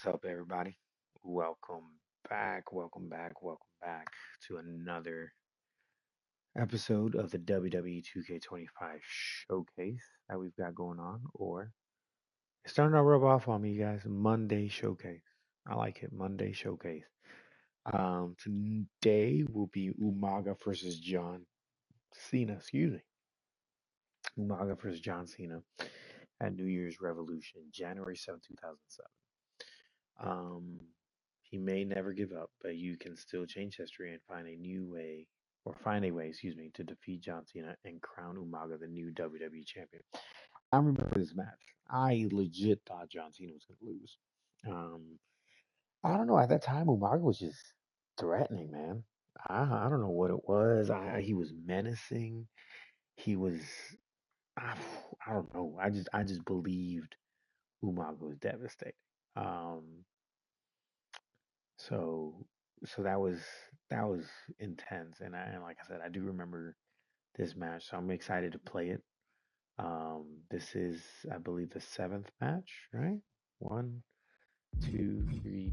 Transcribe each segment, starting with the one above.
up, everybody? Welcome back, welcome back, welcome back to another episode of the WWE 2K25 showcase that we've got going on. Or it's starting to rub off on me, you guys. Monday showcase. I like it. Monday showcase. Today will be Umaga versus John Cena. Excuse me. Umaga versus John Cena at New Year's Revolution, January 7th, 2007. Um, he may never give up, but you can still change history and find a new way, or find a way, excuse me, to defeat John Cena and crown Umaga the new WWE champion. I remember this match. I legit thought John Cena was going to lose. Um, I don't know. At that time, Umaga was just threatening, man. I don't know what it was. He was menacing. He was. I, I don't know. I just believed Umaga was devastating. Um, So so that was intense, and like I said, I do remember this match, so I'm excited to play it. This is, I believe, the seventh match, right? One, two, three,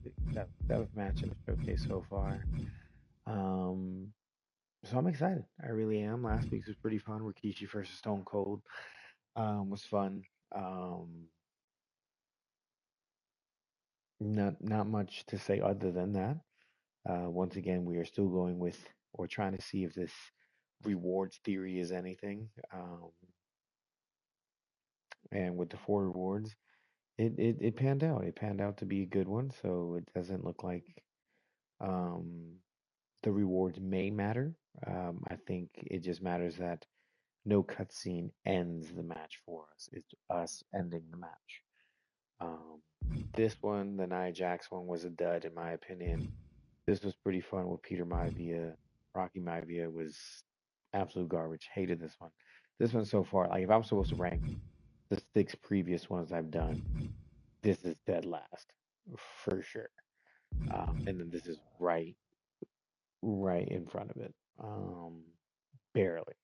six, seventh match in the showcase so far. Um, so I'm excited. I really am. Last week's was pretty fun. Rikishi versus Stone Cold was fun. Um, not much to say other than that. Once again, we are still going with or trying to see if this rewards theory is anything. And with the four rewards, it panned out. It panned out to be a good one. So it doesn't look like um, the rewards may matter. I think it just matters that no cutscene ends the match for us. It's us ending the match. Um, this one, the Nia Jax one, was a dud in my opinion. This was pretty fun with Peter Maivia. Rocky Maivia was absolute garbage. Hated this one. This one so far, like if I'm supposed to rank the six previous ones I've done, this is dead last for sure. And then this is right in front of it, barely.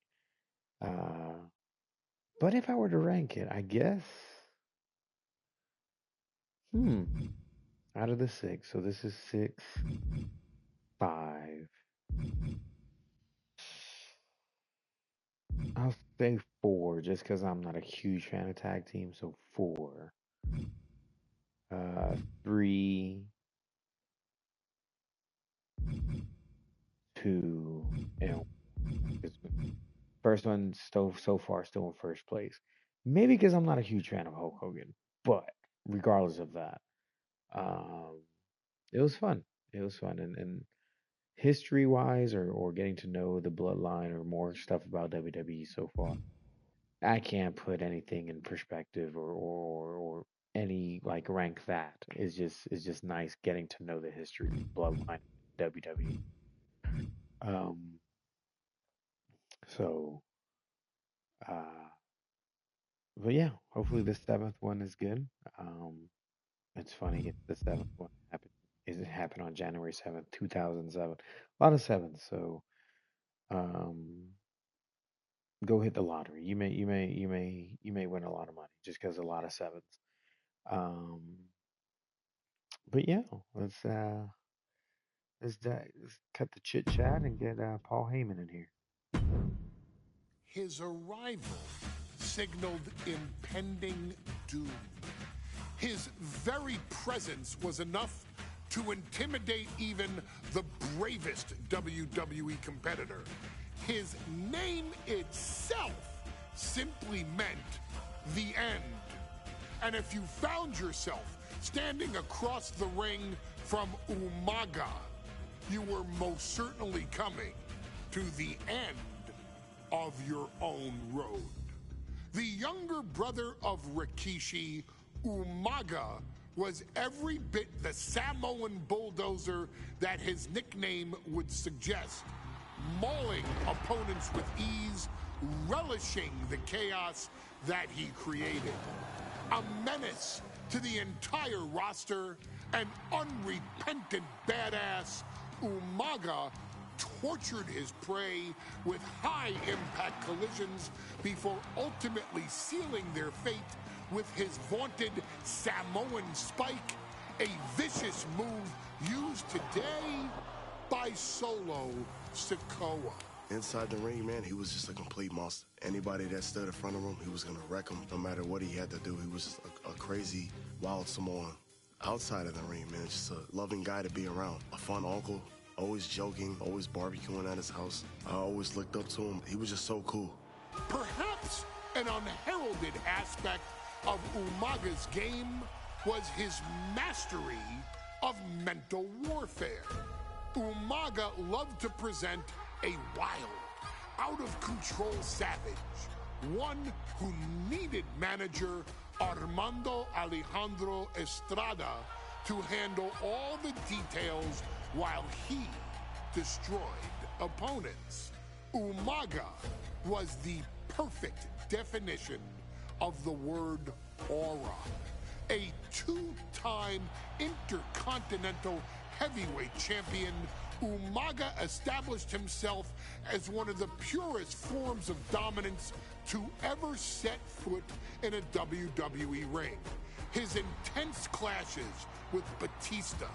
Uh, but if I were to rank it, I guess, hmm, out of the six, so this is six, five. I'll say four, just because I'm not a huge fan of tag teams. So four, three, two, and one. 'Cause first one so far still in first place. Maybe because I'm not a huge fan of Hulk Hogan, but regardless of that, um, it was fun. It was fun, and history wise, or getting to know the bloodline or more stuff about WWE so far. I can't put anything in perspective or any like rank that. It's just nice getting to know the history of Bloodline WWE. Um, so uh, but yeah, hopefully the seventh one is good. Um, it's funny the seventh one happened is it happened on January 7th, 2007. A lot of sevens, so um, go hit the lottery. You may win a lot of money just because a lot of sevens. Um, but yeah, let's cut the chit chat and get Paul Heyman in here. His arrival signaled impending doom. His very presence was enough to intimidate even the bravest WWE competitor. His name itself simply meant the end. And if you found yourself standing across the ring from Umaga, you were most certainly coming to the end of your own road. The younger brother of Rikishi, Umaga, was every bit the Samoan bulldozer that his nickname would suggest, mauling opponents with ease, relishing the chaos that he created. A menace to the entire roster, an unrepentant badass, Umaga tortured his prey with high-impact collisions before ultimately sealing their fate with his vaunted Samoan spike, a vicious move used today by Solo Sikoa. Inside the ring, man, he was just a complete monster. Anybody that stood in front of him, he was going to wreck him no matter what he had to do. He was just a crazy, wild Samoan. Outside of the ring, man, just a loving guy to be around. A fun uncle, always joking, always barbecuing at his house. I always looked up to him. He was just so cool. Perhaps an unheralded aspect of Umaga's game was his mastery of mental warfare. Umaga loved to present a wild, out-of-control savage, one who needed manager Armando Alejandro Estrada to handle all the details while he destroyed opponents. Umaga was the perfect definition of the word aura. A two-time intercontinental heavyweight champion, Umaga established himself as one of the purest forms of dominance to ever set foot in a WWE ring. His intense clashes with Batista,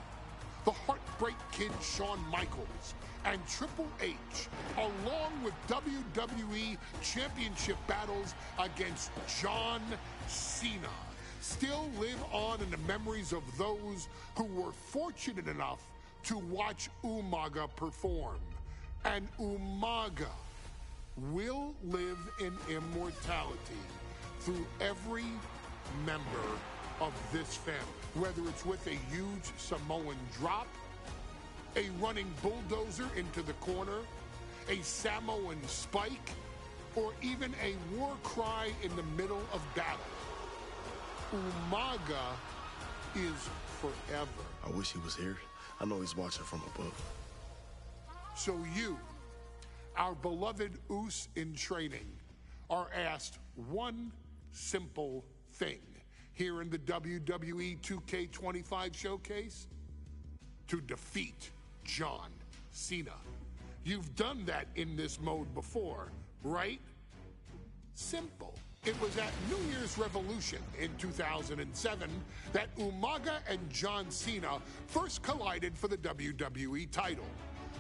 the Heartbreak Kid Shawn Michaels, and Triple H, along with WWE Championship battles against John Cena, still live on in the memories of those who were fortunate enough to watch Umaga perform. And Umaga will live in immortality through every member of this family, whether it's with a huge Samoan drop, a running bulldozer into the corner, a Samoan spike, or even a war cry in the middle of battle. Umaga is forever. I wish he was here. I know he's watching from above. So you, our beloved Us in training, are asked one simple thing here in the WWE 2K25 showcase: to defeat John Cena. You've done that in this mode before, right? Simple. It was at New Year's Revolution in 2007 that Umaga and John Cena first collided for the WWE title.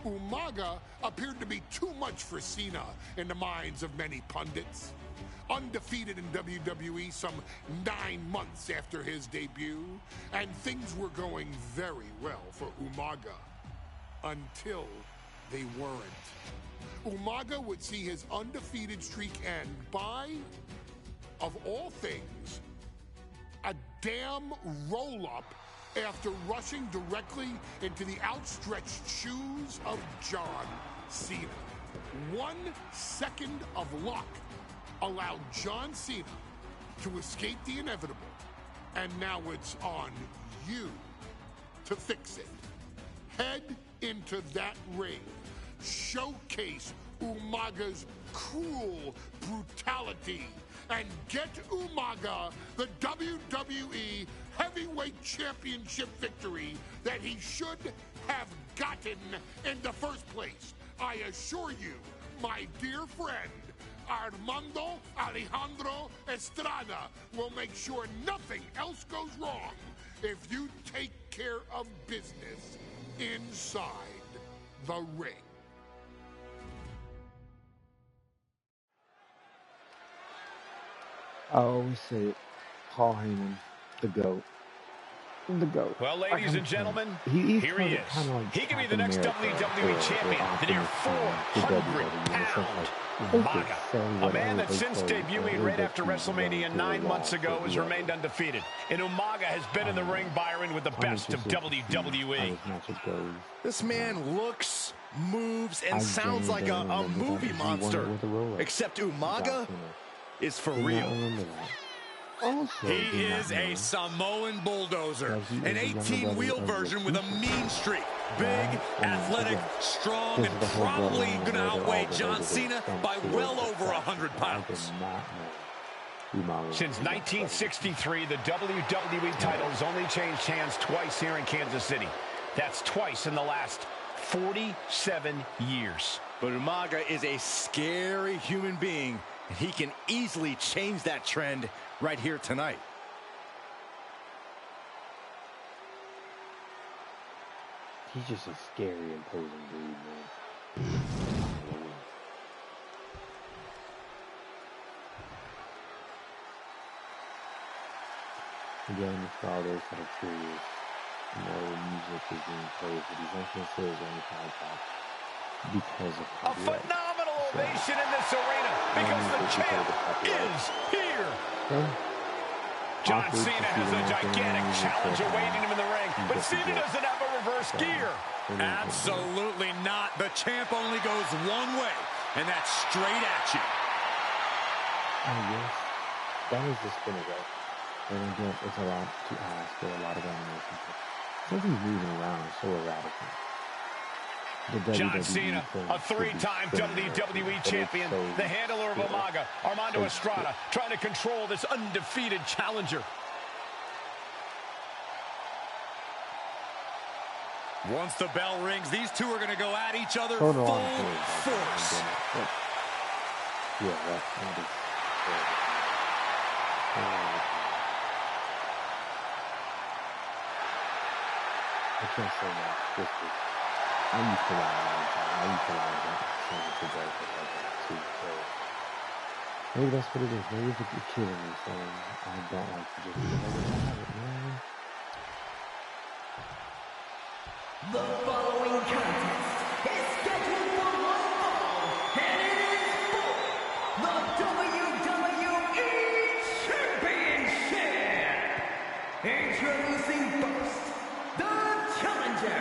Umaga appeared to be too much for Cena in the minds of many pundits. Undefeated in WWE some 9 months after his debut, and things were going very well for Umaga. Until they weren't. Umaga would see his undefeated streak end by, of all things, a damn roll-up after rushing directly into the outstretched shoes of John Cena. 1 second of luck allowed John Cena to escape the inevitable, and now it's on you to fix it. Head into that ring. Showcase Umaga's cruel brutality and get Umaga the WWE Heavyweight Championship victory that he should have gotten in the first place. I assure you, my dear friend, Armando Alejandro Estrada will make sure nothing else goes wrong if you take care of business inside the ring. I always say it. Paul Heyman, the GOAT. The GOAT. Well, ladies and gentlemen, he's here he is. Like he can be the next WWE champion, the near 400-pound Umaga. A man that since debuting right after WrestleMania 9 months ago has remained undefeated. And Umaga has been in the ring, Byron, with the best of WWE. This man looks, moves, and sounds like a movie monster. Except Umaga is for real. He is a Samoan bulldozer, an 18-wheel version with a mean streak. Big, athletic, strong, and probably going to outweigh John Cena by well over 100 pounds. Since 1963, the WWE title has only changed hands twice here in Kansas City. That's twice in the last 47 years. But Umaga is a scary human being, and he can easily change that trend right here tonight. He's just a scary, imposing dude, man. Again, for all those that are curious, music is being played for these entrances or anything like that because of copyright. A phenomenal ovation in this arena because the champ is here. John Cena has a gigantic challenge awaiting him in the ring, but Cena doesn't have a reverse gear. Absolutely not. The champ only goes one way, and that's straight at you. Oh, yes. That is the spinner, right? And again, it's a lot to ask for a lot of animation. Something's moving around so erratically. John Cena, a three-time WWE champion, the handler of Umaga, Armando Estrada, trying to control this undefeated challenger. Once the bell rings, these two are going to go at each other full force. Yeah, that is. I can't say that. I used to lie all the time. I used to lie about something to go like that too. So maybe that's what it is. Maybe it's a kid in me saying I don't like to just be like it, man. The following contest is scheduled for one fall, and it is for the WWE Championship. Introducing first, the challenger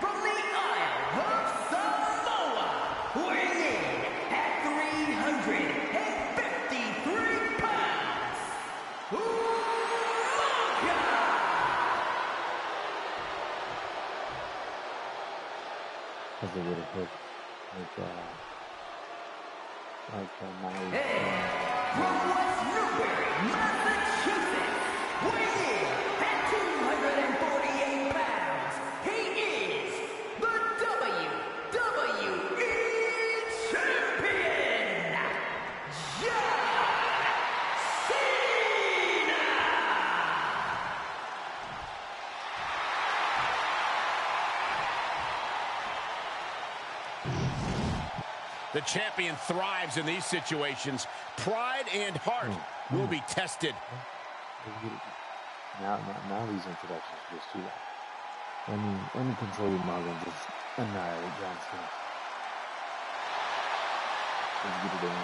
from the Isle of Samoa, weighing in at 353 pounds, Umaga. Has a little hook, like my. From West Newbury, Massachusetts, weighing in at 248 pounds, he is the WWE Champion, John Cena! The champion thrives in these situations. Pride and heart will be tested. Now these introductions just do that. Let me control Umaga and just annihilate John Cena. Let's get it in.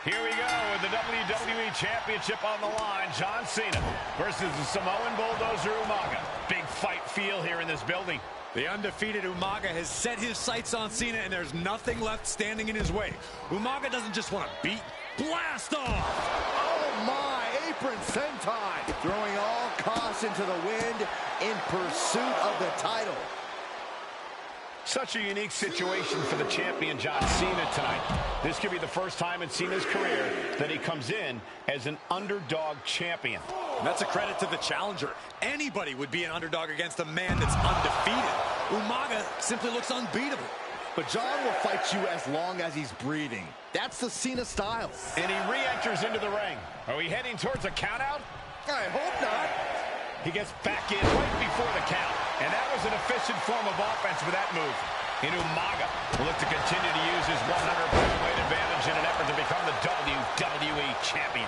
Here we go with the WWE Championship on the line. John Cena versus the Samoan Bulldozer Umaga. Big fight feel here in this building. The undefeated Umaga has set his sights on Cena, and there's nothing left standing in his way. Umaga doesn't just want to beat, blast off! Oh my, apron senton. Throwing all costs into the wind in pursuit of the title. Such a unique situation for the champion John Cena tonight. This could be the first time in Cena's career that he comes in as an underdog champion. And that's a credit to the challenger. Anybody would be an underdog against a man that's undefeated. Umaga simply looks unbeatable. But John will fight you as long as he's breathing. That's the Cena style. And he re-enters into the ring. Are we heading towards a countout? I hope not. He gets back in right before the count. And that was an efficient form of offense with that move. And Umaga will look to continue to use his 100-pound weight advantage in an effort to become the WWE Champion.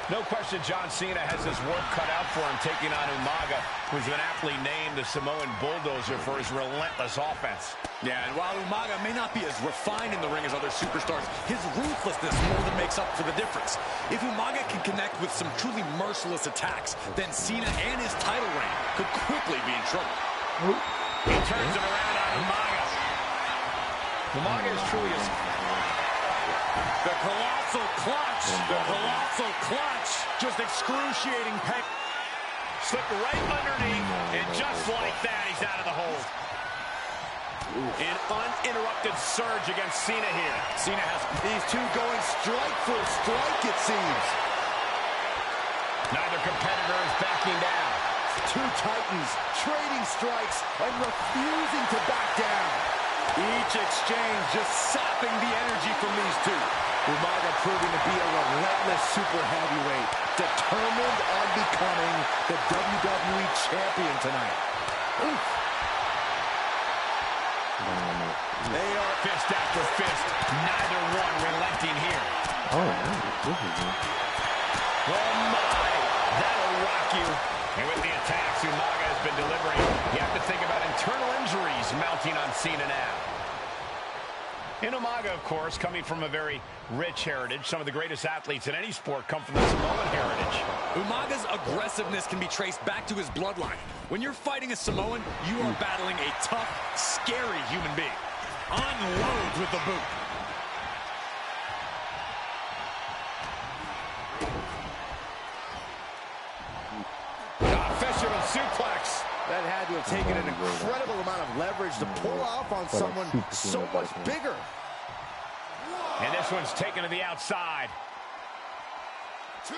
No question John Cena has his work cut out for him taking on Umaga, who's been aptly named the Samoan Bulldozer for his relentless offense. Yeah, and while Umaga may not be as refined in the ring as other superstars, his ruthlessness more than makes up for the difference. If Umaga can connect with some truly merciless attacks, then Cena and his title reign could quickly be in trouble. He turns it around on Umaga. Umaga is truly a... The colossal clutch. The colossal clutch. Just excruciating pain. Slipped right underneath, and just like that, he's out of the hold. An uninterrupted surge against Cena here. Cena has these two going strike for strike, it seems. Neither competitor is backing down. Two titans trading strikes and refusing to back down. Each exchange just sapping the energy from these two. Umaga proving to be a relentless super heavyweight, determined on becoming the WWE champion tonight. Oof. They are fist after fist, neither one relenting here. Oh, this is good. Oh my, that'll rock you. And with the attacks Umaga has been delivering, you have to think about internal injuries mounting on Cena now. And Umaga, of course, coming from a very rich heritage. Some of the greatest athletes in any sport come from the Samoan heritage. Umaga's aggressiveness can be traced back to his bloodline. When you're fighting a Samoan, you are battling a tough, scary human being. Unloads with the boot. Fisherman suplex. That had to have taken an incredible amount of leverage to pull off on someone so much bigger. And this one's taken to the outside. Two.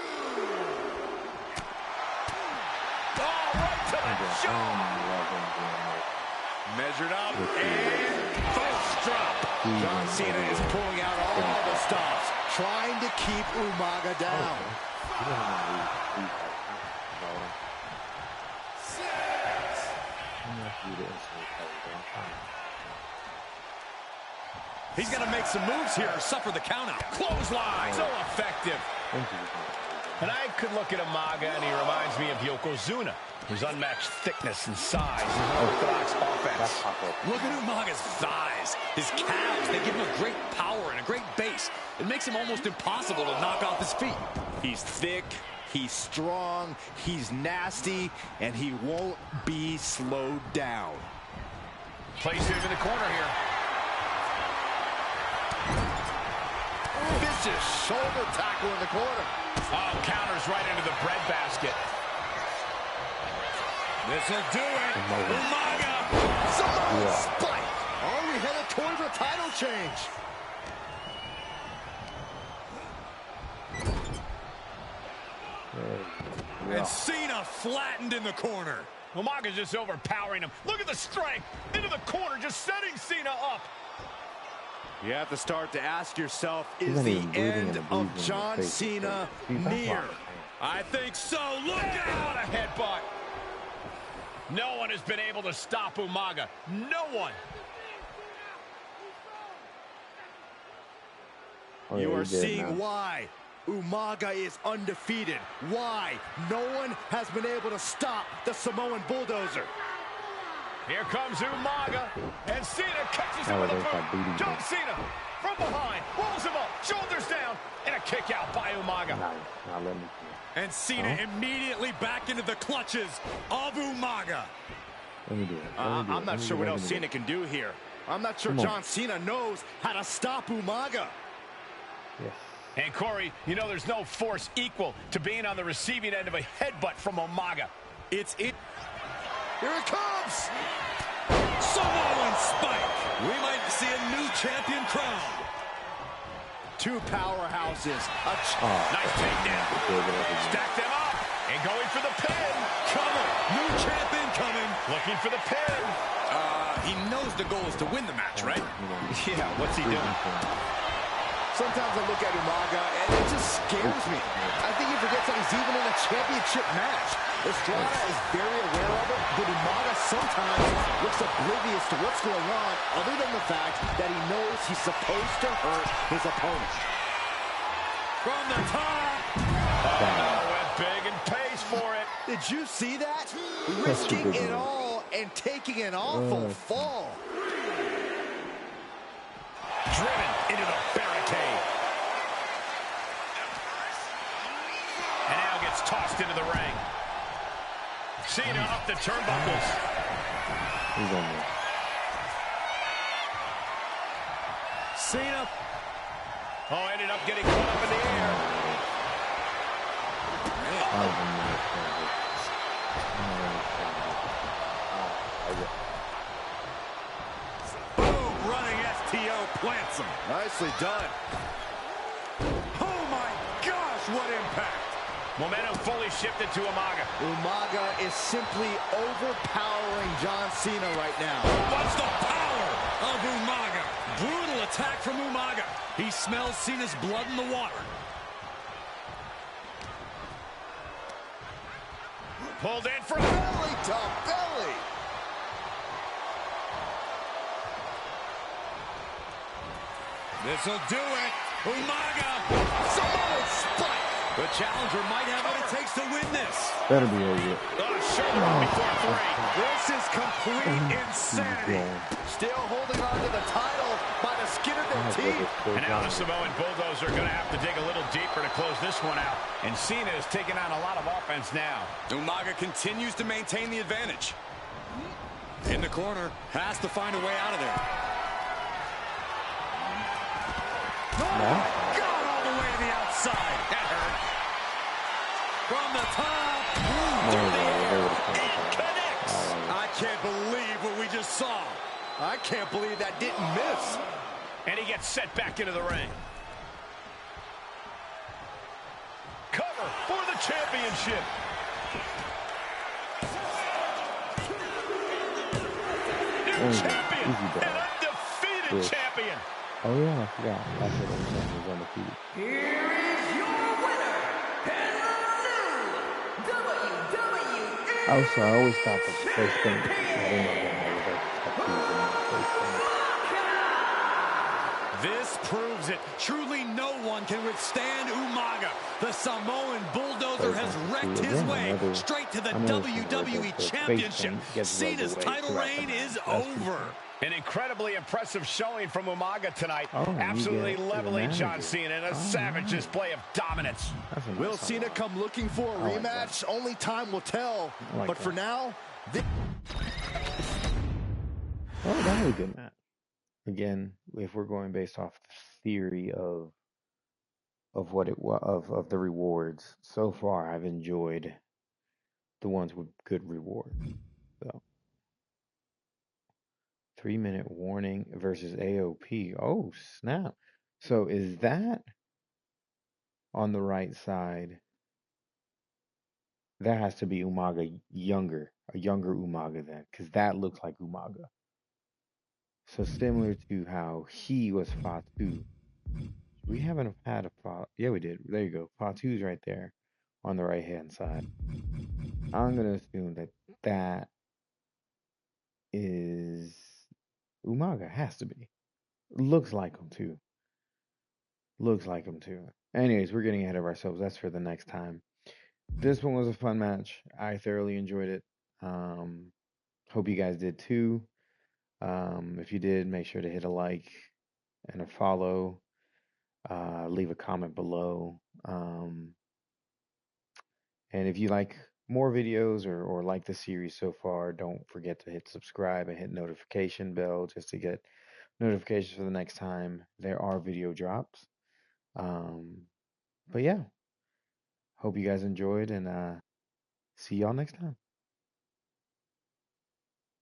Oh, right to the jaw. Measured up and first drop. John Cena is pulling out all the stops, trying to keep Umaga down. He's going to make some moves here, suffer the countout. Clothesline, so effective. And I could look at Umaga and he reminds me of Yokozuna. His unmatched thickness and size, his unorthodox offense. Look at Umaga's thighs, his calves. They give him a great power and a great base. It makes him almost impossible to knock off his feet. He's thick, he's strong, he's nasty, and he won't be slowed down. Place him in the corner here. Vicious shoulder tackle in the corner. Oh, counters right into the breadbasket. This'll do it. Umaga. Samoan spike. Oh, we headed towards a title change. And Cena flattened in the corner. Umaga's just overpowering him. Look at the strength. Into the corner, just setting Cena up. You have to start to ask yourself, is the end of John Cena near? I think so. Look out! A headbutt. No one has been able to stop Umaga. No one. You are seeing why Umaga is undefeated. Why no one has been able to stop the Samoan bulldozer. Here comes Umaga, and Cena catches him with a boot. John Cena from behind, rolls him up, shoulders down, and a kick out by Umaga. And Cena immediately back into the clutches of Umaga. I'm not sure what else Cena can do here. I'm not sure John Cena knows how to stop Umaga. Yes. And Corey, you know there's no force equal to being on the receiving end of a headbutt from Umaga. It's it. Here it comes! Samoan spike! We might see a new champion crowned. Two powerhouses. Nice takedown. Stack them up. And going for the pin. Cover. New champion coming. Looking for the pin. He knows the goal is to win the match, right? Yeah, what's he doing? Sometimes I look at Umaga and it just scares me. I think he forgets that he's even in a championship match. Estrada is very aware of it, but Umaga sometimes looks oblivious to what's going on, other than the fact that he knows he's supposed to hurt his opponent. From the top. Went big and pays for it. Did you see that? Risking it all and taking an awful fall. Driven into the barricade. And now gets tossed into the ring. Cena up the turnbuckles. He's on there. Cena. Oh, ended up getting caught up in the air. Boom, running STO plants him. Nicely done. Oh my gosh, what impact. Momentum fully shifted to Umaga. Umaga is simply overpowering John Cena right now. What's the power of Umaga? Brutal attack from Umaga. He smells Cena's blood in the water. Pulled in for belly to belly. This'll do it. Umaga. Samoan spike. The challenger might have what it takes to win this. Better be over it. shoulder up before three. This is complete insanity. Still holding on to the title by the skin of their teeth. And now the Samoan Bulldozer are going to have to dig a little deeper to close this one out. And Cena is taking on a lot of offense now. Umaga continues to maintain the advantage. In the corner, has to find a way out of there. Got all the way to the outside. That hurt. From the top. It connects. I can't believe what we just saw. I can't believe that didn't miss. And he gets set back into the ring. Cover for the championship. New champion. An undefeated champion. Oh yeah, I forgot. That's what I'm saying. He's undefeated. Here is your winner, and the new WWE Also, I always thought that the first thing I didn't know that I was like tattoos in my first thing. This proves it. Truly no one can withstand Umaga. The Samoan Bulldozer has wrecked his way straight to the WWE Championship. Cena's title reign is over. An incredibly impressive showing from Umaga tonight. Oh, absolutely leveling John Cena in a savage display of dominance. Will Cena come looking for a rematch? Only time will tell. But for now, oh, that was a good match. Again, if we're going based off the theory of what it was of the rewards so far, I've enjoyed the ones with good rewards. So 3-minute warning versus AOP. Oh snap! So is that on the right side? That has to be Umaga younger, a younger Umaga then, because that looks like Umaga. So similar to how he was Fatu. We haven't had a Fatu. Yeah, we did. There you go. Fatu's right there on the right hand side. I'm gonna assume that that is Umaga. Has to be. Looks like him too. Looks like him too. Anyways, we're getting ahead of ourselves. That's for the next time. This one was a fun match. I thoroughly enjoyed it. Hope you guys did too. If you did, make sure to hit a like and a follow. Leave a comment below. And if you like more videos or like the series so far, don't forget to hit subscribe and hit notification bell just to get notifications for the next time there are video drops. But yeah, hope you guys enjoyed and see y'all next time.